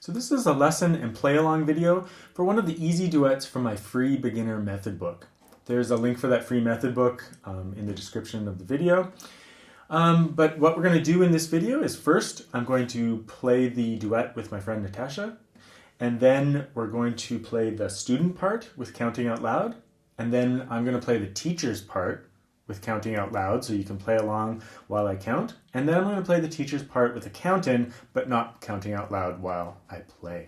So this is a lesson and play-along video for one of the easy duets from my free beginner method book. There's a link for that free method book in the description of the video. But what we're going to do in this video is first I'm going to play the duet with my friend Natasha, and then we're going to play the student part with counting out loud, and then I'm going to play the teacher's part with counting out loud, so you can play along while I count. And then I'm going to play the teacher's part with a count in, but not counting out loud while I play.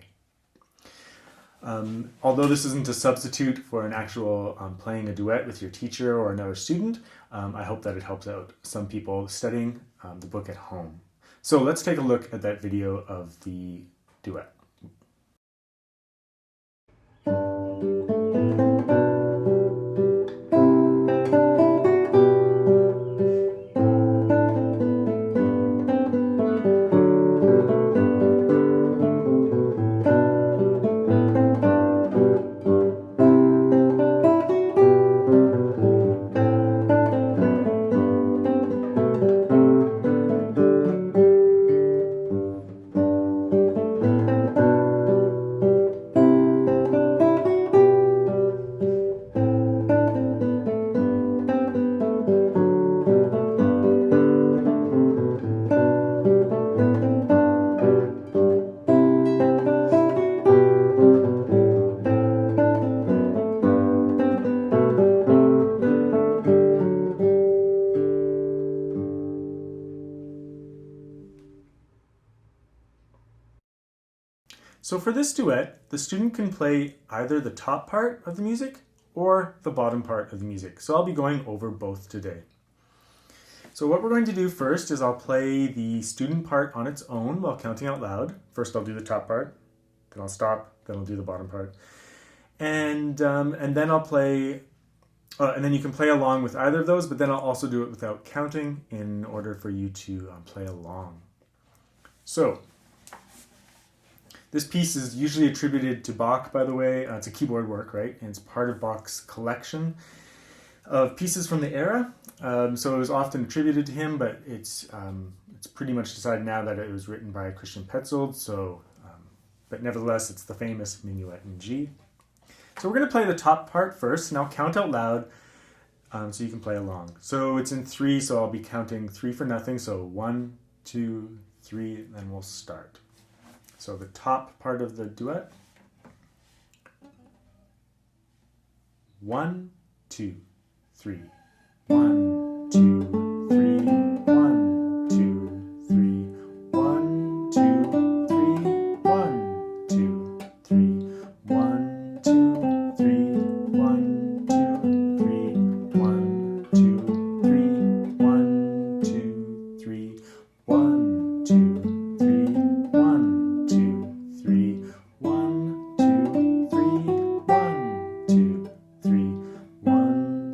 Although this isn't a substitute for an actual playing a duet with your teacher or another student, I hope that it helps out some people studying the book at home. So let's take a look at that video of the duet. So for this duet, the student can play either the top part of the music or the bottom part of the music. So I'll be going over both today. So what we're going to do first is I'll play the student part on its own while counting out loud. First I'll do the top part, then I'll stop, then I'll do the bottom part. And then I'll play, and then you can play along with either of those, but then I'll also do it without counting in order for you to play along. So, this piece is usually attributed to Bach, by the way. It's a keyboard work, right? And it's part of Bach's collection of pieces from the era. So it was often attributed to him, but it's pretty much decided now that it was written by Christian Petzold. So, but nevertheless, it's the famous Minuet in G. So we're going to play the top part first, and I'll count out loud so you can play along. So it's in 3, so I'll be counting 3 for nothing. So 1, 2, 3, and then we'll start. So the top part of the duet. 1, 2, 3. 1, 2, 3. 1, 2, 3. 1, 2, 3. 1, 2, 3. 1, 2, 3. 1,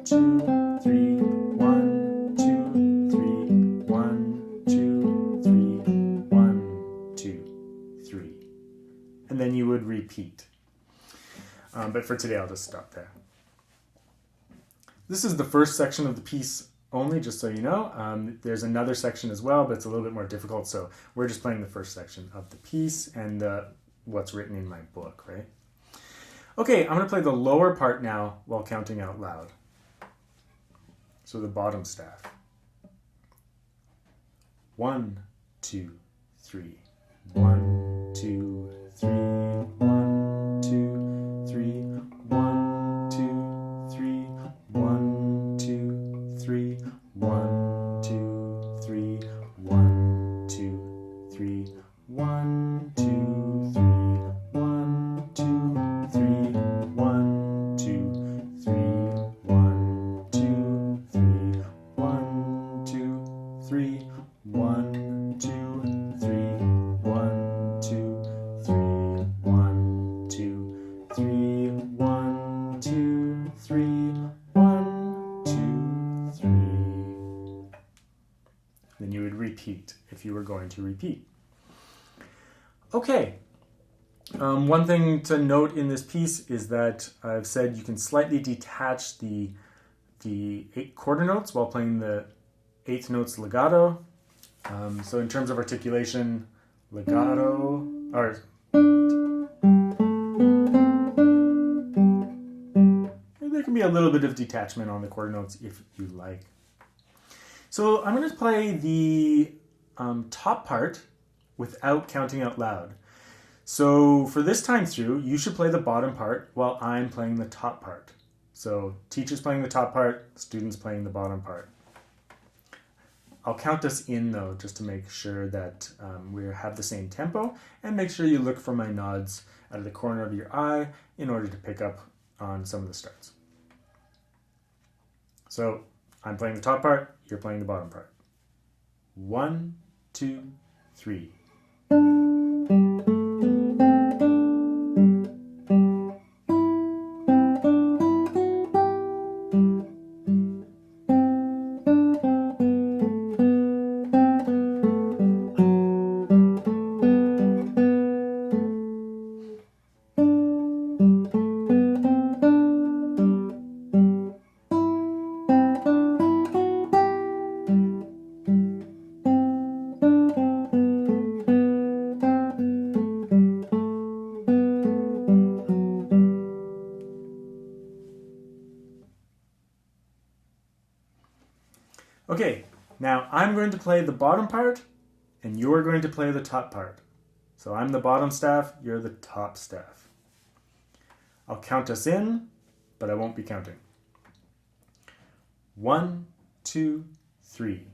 2, 3. 1, 2, 3. 1, 2, 3. 1, 2, 3. 3. And then you would repeat. But for today, I'll just stop there. This is the first section of the piece only, just so you know. There's another section as well, but it's a little bit more difficult, so we're just playing the first section of the piece and what's written in my book, right? Okay, I'm going to play the lower part now while counting out loud. So the bottom staff. 1, 2, 3. 1, 2, 3. 1, 2, 3. 1, 2, 3. 1, 2, 3. 1, 2, 3. 1, 2, 3. 1, 2, 3. 1, 2, 3. 1, 2, 3. 1, 2, 3. 1, 2, 3. 1, 2, 3. 1, 2, 3. 1, 2, 3. 1, 2, 3. 1, 2, 3. Then you would repeat if you were going to repeat. Okay. One thing to note in this piece is that I've said you can slightly detach the 8 quarter notes while playing the 8th notes legato. So in terms of articulation, legato, or a little bit of detachment on the quarter notes if you like. So I'm going to play the top part without counting out loud. So for this time through, you should play the bottom part while I'm playing the top part. So teacher's playing the top part, students playing the bottom part. I'll count us in though, just to make sure that we have the same tempo, and make sure you look for my nods out of the corner of your eye in order to pick up on some of the starts. So I'm playing the top part, you're playing the bottom part. 1, 2, 3. Okay, now I'm going to play the bottom part, and you're going to play the top part. So I'm the bottom staff, you're the top staff. I'll count us in, but I won't be counting. 1, 2, 3.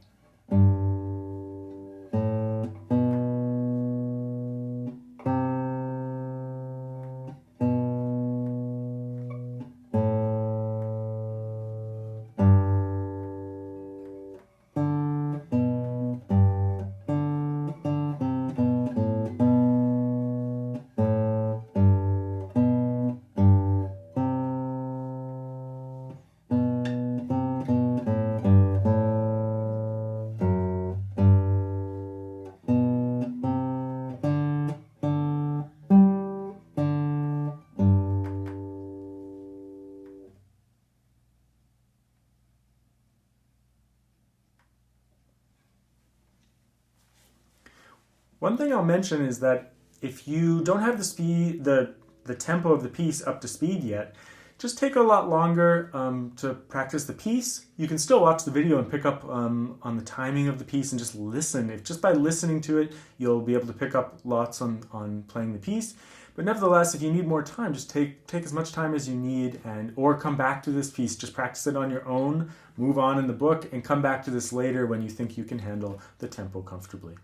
One thing I'll mention is that if you don't have the speed, the tempo of the piece up to speed yet, just take a lot longer to practice the piece. You can still watch the video and pick up on the timing of the piece and just listen. If just by listening to it, you'll be able to pick up lots on playing the piece. But nevertheless, if you need more time, just take as much time as you need, or come back to this piece. Just practice it on your own, move on in the book, and come back to this later when you think you can handle the tempo comfortably.